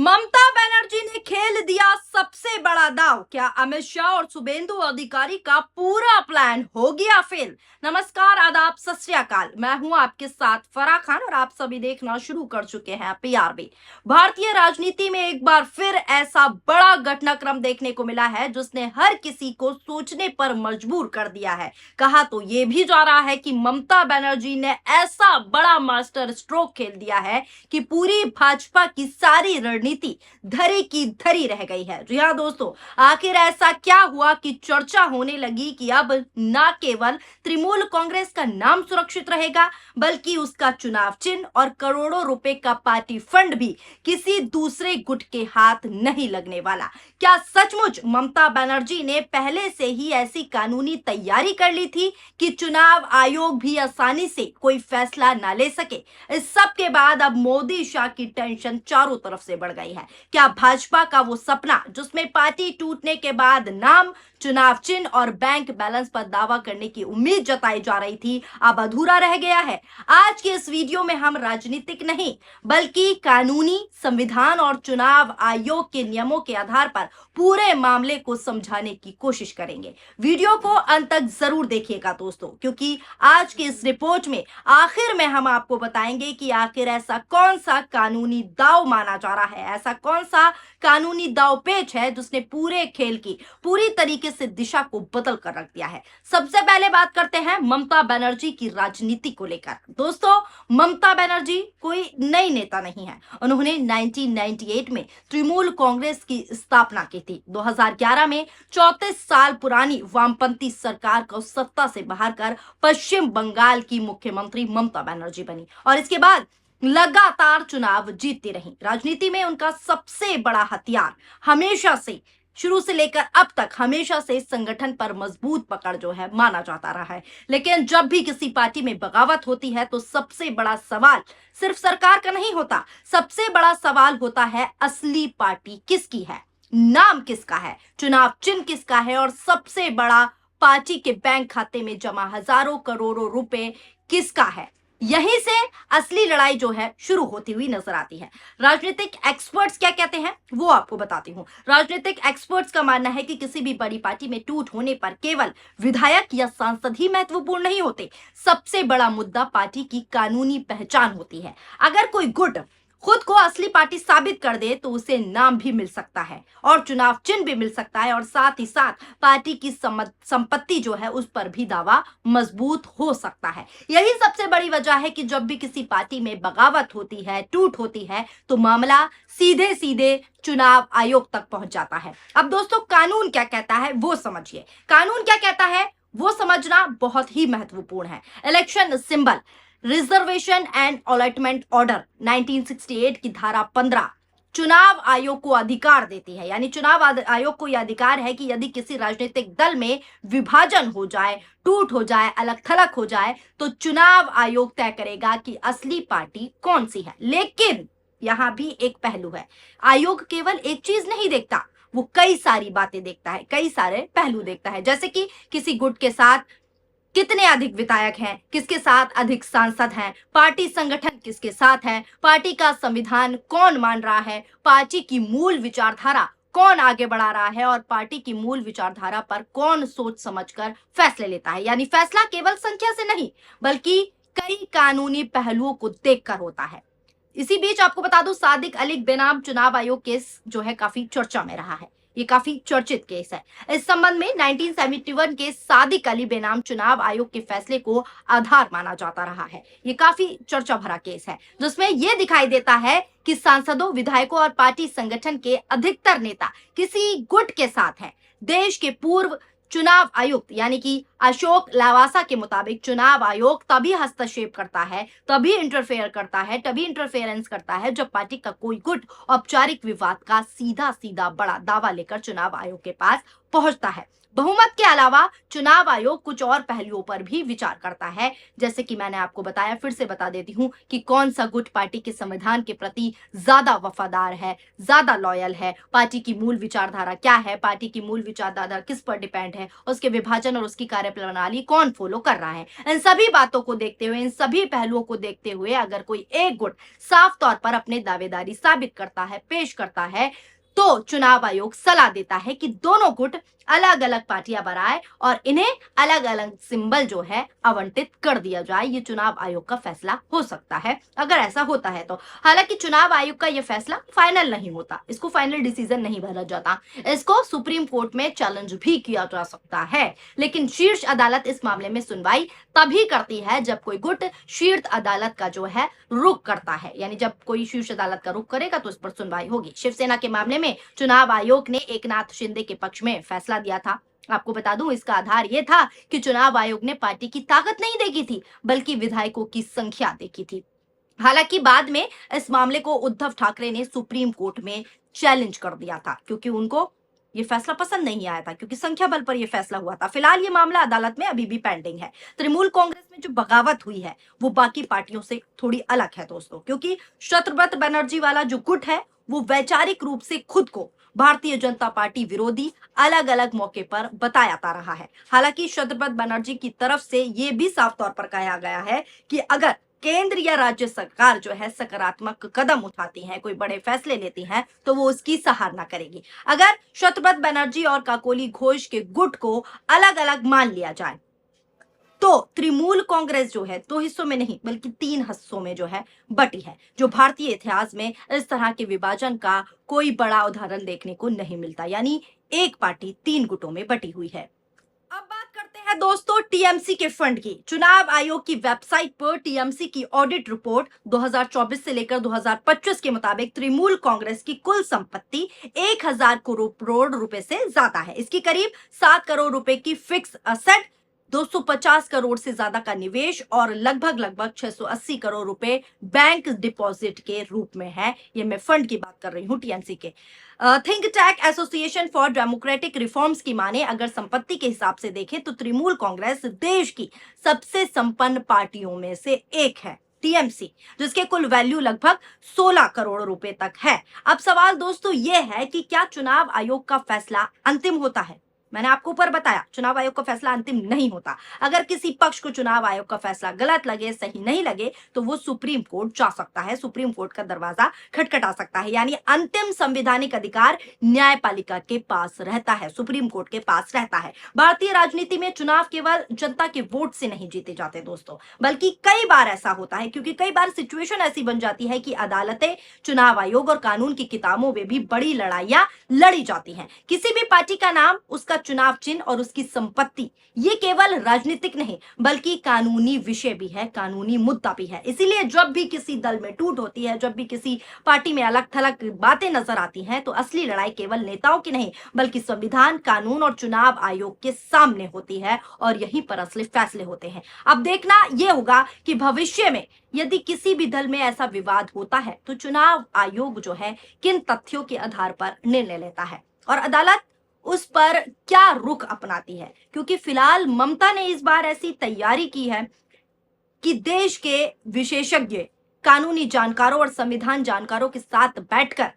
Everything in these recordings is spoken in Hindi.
ममता बनर्जी ने खेल दिया सबसे बड़ा दाव। क्या अमित शाह और शुभेंदु अधिकारी का पूरा प्लान हो गया फेल? नमस्कार, आदाब, सत श्री अकाल। मैं हूं आपके साथ फराह खान और आप सभी देखना शुरू कर चुके हैं पीआरबी। भारतीय राजनीति में एक बार फिर ऐसा बड़ा घटनाक्रम देखने को मिला है जिसने हर किसी को सोचने पर मजबूर कर दिया है। कहा तो ये भी जा रहा है कि ममता बनर्जी ने ऐसा बड़ा मास्टर स्ट्रोक खेल दिया है कि पूरी भाजपा की सारी रणनीति धरी की धरी रह गई है। जी हाँ दोस्तों, आखिर ऐसा क्या हुआ कि चर्चा होने लगी कि अब न केवल तृणमूल कांग्रेस का नाम सुरक्षित रहेगा बल्कि उसका चुनाव चिन्ह और करोड़ों रुपए का पार्टी फंड भी किसी दूसरे गुट के हाथ नहीं लगने वाला। क्या सचमुच ममता बनर्जी ने पहले से ही ऐसी कानूनी तैयारी कर ली थी कि चुनाव आयोग भी आसानी से कोई फैसला ना ले सके? इस सब के बाद अब मोदी शाह की टेंशन चारों तरफ से बढ़ गई है। क्या भाजपा का वो सपना जिसमें पार्टी टूटने के बाद नाम, चुनाव चिन्ह और बैंक बैलेंस पर दावा करने की उम्मीद जताई जा रही थी, अब अधूरा रह गया है? आज के इस वीडियो में हम राजनीतिक नहीं बल्कि कानूनी, संविधान और चुनाव आयोग के नियमों के आधार पर पूरे मामले को समझाने की कोशिश करेंगे। वीडियो को अंत तक जरूर देखिएगा दोस्तों, क्योंकि आज के इस रिपोर्ट में आखिर में हम आपको बताएंगे कि आखिर ऐसा कौन सा कानूनी दाव माना जा रहा है, ऐसा कौन सा कानूनी दाव पेच है जिसने पूरे खेल की पूरी तरीके से दिशा को बदल कर रख दिया है। सबसे पहले बात करते हैं ममता बनर्जी की राजनीति को लेकर। दोस्तों, ममता बनर्जी कोई नई नेता नहीं है। उन्होंने 1998 में तृणमूल कांग्रेस की स्थापना की थी। 2011 में 34 साल पुरानी वामपंथी सरकार को सत्ता से बाहर कर पश्चिम बंगाल की मुख्यमंत्री ममता बनर्जी बनी और इसके बाद लगातार चुनाव जीतती रही। राजनीति में उनका सबसे बड़ा हथियार हमेशा से, शुरू से लेकर अब तक, हमेशा से संगठन पर मजबूत पकड़ जो है माना जाता रहा है। लेकिन जब भी किसी पार्टी में बगावत होती है तो सबसे बड़ा सवाल सिर्फ सरकार का नहीं होता, सबसे बड़ा सवाल होता है असली पार्टी किसकी है, नाम किसका है, चुनाव चिन्ह किसका है और सबसे बड़ा पार्टी के बैंक खाते में जमा हजारों करोड़ों रुपए किसका है। यहीं से असली लड़ाई जो है शुरू होती हुई नजर आती है। राजनीतिक एक्सपर्ट्स क्या कहते हैं वो आपको बताती हूँ। राजनीतिक एक्सपर्ट्स का मानना है कि किसी भी बड़ी पार्टी में टूट होने पर केवल विधायक या सांसद ही महत्वपूर्ण नहीं होते, सबसे बड़ा मुद्दा पार्टी की कानूनी पहचान होती है। अगर कोई गुट खुद को असली पार्टी साबित कर दे तो उसे नाम भी मिल सकता है और चुनाव चिन्ह भी मिल सकता है और साथ ही साथ पार्टी की संपत्ति जो है उस पर भी दावा मजबूत हो सकता है। यही सबसे बड़ी वजह है कि जब भी किसी पार्टी में बगावत होती है, टूट होती है, तो मामला सीधे सीधे चुनाव आयोग तक पहुंच जाता है। अब दोस्तों, कानून क्या कहता है वो समझिए। कानून क्या कहता है वो समझना बहुत ही महत्वपूर्ण है। Election symbol reservation and allotment order 1968 की धारा 15 चुनाव आयोग को अधिकार देती है, यानी चुनाव आयोग को यह अधिकार है कि यदि किसी राजनीतिक दल में विभाजन हो जाए, टूट हो जाए, अलग थलग हो जाए, तो चुनाव आयोग तय करेगा कि असली पार्टी कौन सी है। लेकिन यहां भी एक पहलू है, आयोग केवल एक चीज नहीं देखता, वो कई सारी बातें देखता है, कई सारे पहलू देखता है। जैसे कि किसी गुट के साथ कितने अधिक विधायक हैं, किसके साथ अधिक सांसद हैं, पार्टी संगठन किसके साथ है, पार्टी का संविधान कौन मान रहा है, पार्टी की मूल विचारधारा कौन आगे बढ़ा रहा है और पार्टी की मूल विचारधारा पर कौन सोच समझकर फैसले लेता है। यानी फैसला केवल संख्या से नहीं बल्कि कई कानूनी पहलुओं को देखकर होता है। इसी बीच आपको बता दूं, सादिक अली बेनाम चुनाव आयोग केस जो है काफी चर्चा में रहा है। ये काफी चर्चित केस है। इस संबंध में 1971 के सादिक अली बेनाम चुनाव आयोग के फैसले को आधार माना जाता रहा है। ये काफी चर्चा भरा केस है जिसमें यह दिखाई देता है कि सांसदों, विधायकों और पार्टी संगठन के अधिकतर नेता किसी गुट के साथ हैं। देश के पूर्व चुनाव आयुक्त यानी कि अशोक लावासा के मुताबिक चुनाव आयोग तभी हस्तक्षेप करता है, तभी इंटरफेरेंस करता है जब पार्टी का कोई गुट औपचारिक विवाद का सीधा सीधा बड़ा दावा लेकर चुनाव आयोग के पास पहुंचता है। बहुमत के अलावा चुनाव आयोग कुछ और पहलुओं पर भी विचार करता है, जैसे कि मैंने आपको बताया, फिर से बता देती हूं कि कौन सा गुट पार्टी के संविधान के प्रति ज्यादा वफादार है, ज्यादा लॉयल है, पार्टी की मूल विचारधारा क्या है, पार्टी की मूल विचारधारा किस पर डिपेंड है, उसके विभाजन और उसकी कार्य प्रणाली कौन फॉलो कर रहा है। इन सभी बातों को देखते हुए, इन सभी पहलुओं को देखते हुए अगर कोई एक गुट साफ तौर पर अपने दावेदारी साबित करता है, पेश करता है, तो चुनाव आयोग सलाह देता है कि दोनों गुट अलग अलग पार्टियां बनाए और इन्हें अलग अलग सिंबल जो है आवंटित कर दिया जाए। ये चुनाव आयोग का फैसला हो सकता है अगर ऐसा होता है तो। हालांकि चुनाव आयोग का यह फैसला फाइनल नहीं होता, इसको फाइनल डिसीजन नहीं माना जाता, इसको सुप्रीम कोर्ट में चैलेंज भी किया जा सकता है। लेकिन शीर्ष अदालत इस मामले में सुनवाई तभी करती है जब कोई गुट शीर्ष अदालत का जो है रुख करता है, यानी जब कोई शीर्ष अदालत का रुख करेगा तो इस पर सुनवाई होगी। शिवसेना के मामले में चुनाव आयोग ने एकनाथ शिंदे के पक्ष में फैसला दिया था। आपको बता दूं, इसका आधार यह था कि चुनाव आयोग ने पार्टी की ताकत नहीं देखी थी, बल्कि विधायकों की संख्या देखी थी। हालांकि बाद में इस मामले को उद्धव ठाकरे ने सुप्रीम कोर्ट में चैलेंज कर दिया था, क्योंकि उनको ये फैसला पसंद नहीं आया था, क्योंकि संख्या बल पर यह फैसला हुआ था। फिलहाल ये मामला अदालत में अभी भी पेंडिंग है। तृणमूल कांग्रेस में जो बगावत हुई है वो बाकी पार्टियों से थोड़ी अलग है दोस्तों, क्योंकि शत्रुघ्न बनर्जी वाला जो गुट है वो वैचारिक रूप से खुद को भारतीय जनता पार्टी विरोधी अलग अलग मौके पर बताता रहा है। हालांकि शत्रुघ्न बनर्जी की तरफ से ये भी साफ तौर पर कहा गया है कि अगर केंद्र या राज्य सरकार जो है सकारात्मक कदम उठाती है, कोई बड़े फैसले लेती है, तो वो उसकी सराहना करेगी। अगर शत्रुघ्न बनर्जी और काकोली घोष के गुट को अलग अलग मान लिया जाए तो तृणमूल कांग्रेस जो है 2 हिस्सों में नहीं बल्कि 3 हिस्सों में जो है बटी है, जो भारतीय इतिहास में इस तरह के विभाजन का कोई बड़ा उदाहरण देखने को नहीं मिलता, यानी एक पार्टी 3 गुटों में बटी हुई है। अब बात करते हैं दोस्तों टीएमसी के फंड की। चुनाव आयोग की वेबसाइट पर टीएमसी की ऑडिट रिपोर्ट 2024 से लेकर 2025 के मुताबिक तृणमूल कांग्रेस की कुल संपत्ति 1000 करोड़ रुपए से ज्यादा है। इसकी करीब 7 करोड़ रुपए की फिक्स असेट, 250 करोड़ से ज्यादा का निवेश और लगभग 680 करोड़ रुपए बैंक डिपॉजिट के रूप में है। ये मैं फंड की बात कर रही हूँ टीएमसी के। Think tank association for democratic reforms की माने अगर संपत्ति के हिसाब से देखें तो तृणमूल कांग्रेस देश की सबसे संपन्न पार्टियों में से एक है। टीएमसी जिसके कुल वैल्यू लगभग 16 करोड़ रुपए तक है। अब सवाल दोस्तों यह है कि क्या चुनाव आयोग का फैसला अंतिम होता है? मैंने आपको ऊपर बताया चुनाव आयोग का फैसला अंतिम नहीं होता। अगर किसी पक्ष को चुनाव आयोग का फैसला गलत लगे, सही नहीं लगे, तो वो सुप्रीम कोर्ट जा सकता है, सुप्रीम कोर्ट का दरवाजा खटखटा सकता है। यानी अंतिम संवैधानिक अधिकार न्यायपालिका के पास रहता है, सुप्रीम कोर्ट के पास रहता है। भारतीय राजनीति में चुनाव केवल जनता के वोट से नहीं जीते जाते दोस्तों, बल्कि कई बार ऐसा होता है, क्योंकि कई बार सिचुएशन ऐसी बन जाती है कि अदालतें, चुनाव आयोग और कानून की किताबों में भी बड़ी लड़ाइयां लड़ी जाती हैं। किसी भी पार्टी का नाम, उसका चुनाव चिन्ह और उसकी संपत्ति, ये केवल राजनीतिक नहीं बल्कि कानूनी विषय भी है, कानूनी मुद्दा भी है। इसीलिए जब भी किसी दल में टूट होती है, जब भी किसी पार्टी में अलग थलग बातें नजर आती हैं, तो असली लड़ाई केवल नेताओं की नहीं बल्कि संविधान, कानून और चुनाव आयोग के सामने होती है और यहीं पर असली फैसले होते हैं। अब देखना यह होगा कि भविष्य में यदि किसी भी दल में ऐसा विवाद होता है तो चुनाव आयोग जो है किन तथ्यों के आधार पर निर्णय लेता है और अदालत उस पर क्या रुख अपनाती है। क्योंकि फिलहाल ममता ने इस बार ऐसी तैयारी की है कि देश के विशेषज्ञ, कानूनी जानकारों और संविधान जानकारों के साथ बैठकर,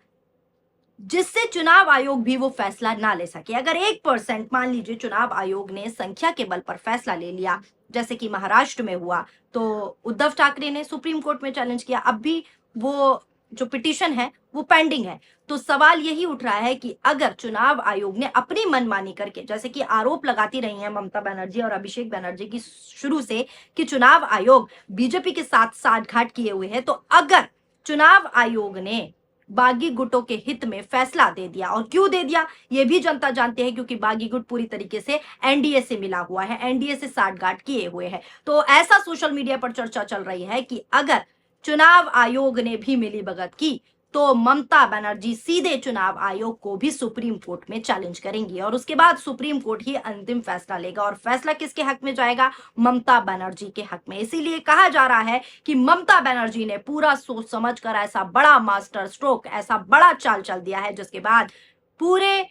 जिससे चुनाव आयोग भी वो फैसला ना ले सके। अगर 1% मान लीजिए चुनाव आयोग ने संख्या के बल पर फैसला ले लिया, जैसे कि महाराष्ट्र में हुआ, तो उद्धव ठाकरे ने सुप्रीम कोर्ट में चैलेंज किया, अब भी वो जो पिटीशन है वो पेंडिंग है। तो सवाल यही उठ रहा है कि अगर चुनाव आयोग ने अपनी मनमानी करके, जैसे कि आरोप लगाती रही हैं ममता बनर्जी और अभिषेक बनर्जी की शुरू से कि चुनाव आयोग बीजेपी के साथ साठगांठ किए हुए है, तो अगर चुनाव आयोग ने बागी गुटों के हित में फैसला दे दिया, और क्यों दे दिया ये भी जनता जानती है, क्योंकि बागी गुट पूरी तरीके से एनडीए से मिला हुआ है, एनडीए से साठगांठ किए हुए है। तो ऐसा सोशल मीडिया पर चर्चा चल रही है कि अगर चुनाव आयोग ने भी मिलीभगत की तो ममता बनर्जी सीधे चुनाव आयोग को भी सुप्रीम कोर्ट में चैलेंज करेंगी और उसके बाद सुप्रीम कोर्ट ही अंतिम फैसला लेगा। और फैसला किसके हक में जाएगा? ममता बनर्जी के हक में। इसीलिए कहा जा रहा है कि ममता बनर्जी ने पूरा सोच समझकर ऐसा बड़ा मास्टर स्ट्रोक, ऐसा बड़ा चाल चल दिया है, जिसके बाद पूरे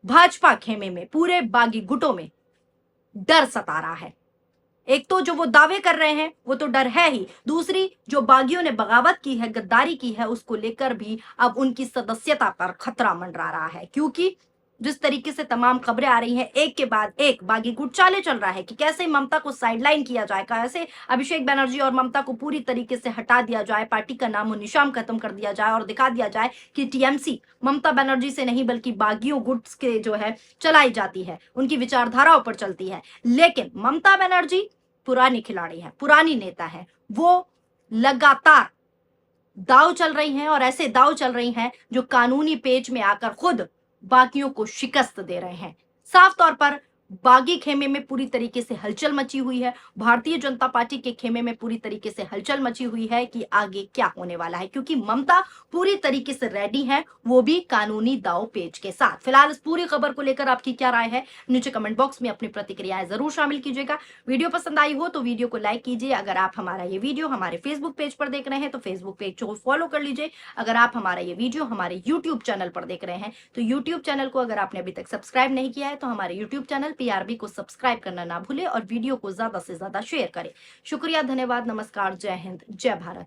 भाजपा खेमे में, पूरे बागी गुटों में डर सता रहा है। एक तो जो वो दावे कर रहे हैं वो तो डर है ही, दूसरी जो बागियों ने बगावत की है, गद्दारी की है, उसको लेकर भी अब उनकी सदस्यता पर खतरा मंडरा रहा है। क्योंकि जिस तरीके से तमाम खबरें आ रही हैं, एक के बाद एक बागी गुट चाले चल रहा है कि कैसे ममता को साइडलाइन किया जाए, कैसे अभिषेक बनर्जी और ममता को पूरी तरीके से हटा दिया जाए, पार्टी का नामो निशान खत्म कर दिया जाए और दिखा दिया जाए कि टीएमसी ममता बनर्जी से नहीं बल्कि बागियों गुट्स के जो है चलाई जाती है, उनकी विचारधाराओं पर चलती है। लेकिन ममता बनर्जी पुरानी खिलाड़ी है, पुरानी नेता है, वो लगातार दाव चल रही हैं और ऐसे दाव चल रही हैं जो कानूनी पेच में आकर खुद बागियों को शिकस्त दे रहे हैं। साफ तौर पर बागी खेमे में पूरी तरीके से हलचल मची हुई है, भारतीय जनता पार्टी के खेमे में पूरी तरीके से हलचल मची हुई है कि आगे क्या होने वाला है, क्योंकि ममता पूरी तरीके से रेडी है, वो भी कानूनी दाव पेच के साथ। फिलहाल इस पूरी खबर को लेकर आपकी क्या राय है, नीचे कमेंट बॉक्स में अपनी प्रतिक्रियाएं जरूर शामिल कीजिएगा। वीडियो पसंद आई हो तो वीडियो को लाइक कीजिए। अगर आप हमारा ये वीडियो हमारे फेसबुक पेज पर देख रहे हैं तो फेसबुक पेज को फॉलो कर लीजिए। अगर आप हमारा ये वीडियो हमारे यूट्यूब चैनल पर देख रहे हैं तो यूट्यूब चैनल को अगर आपने अभी तक सब्सक्राइब नहीं किया है तो हमारे यूट्यूब चैनल पीआरबी को सब्सक्राइब करना ना भूले और वीडियो को ज्यादा से ज्यादा शेयर करें। शुक्रिया, धन्यवाद, नमस्कार, जय हिंद, जय भारत।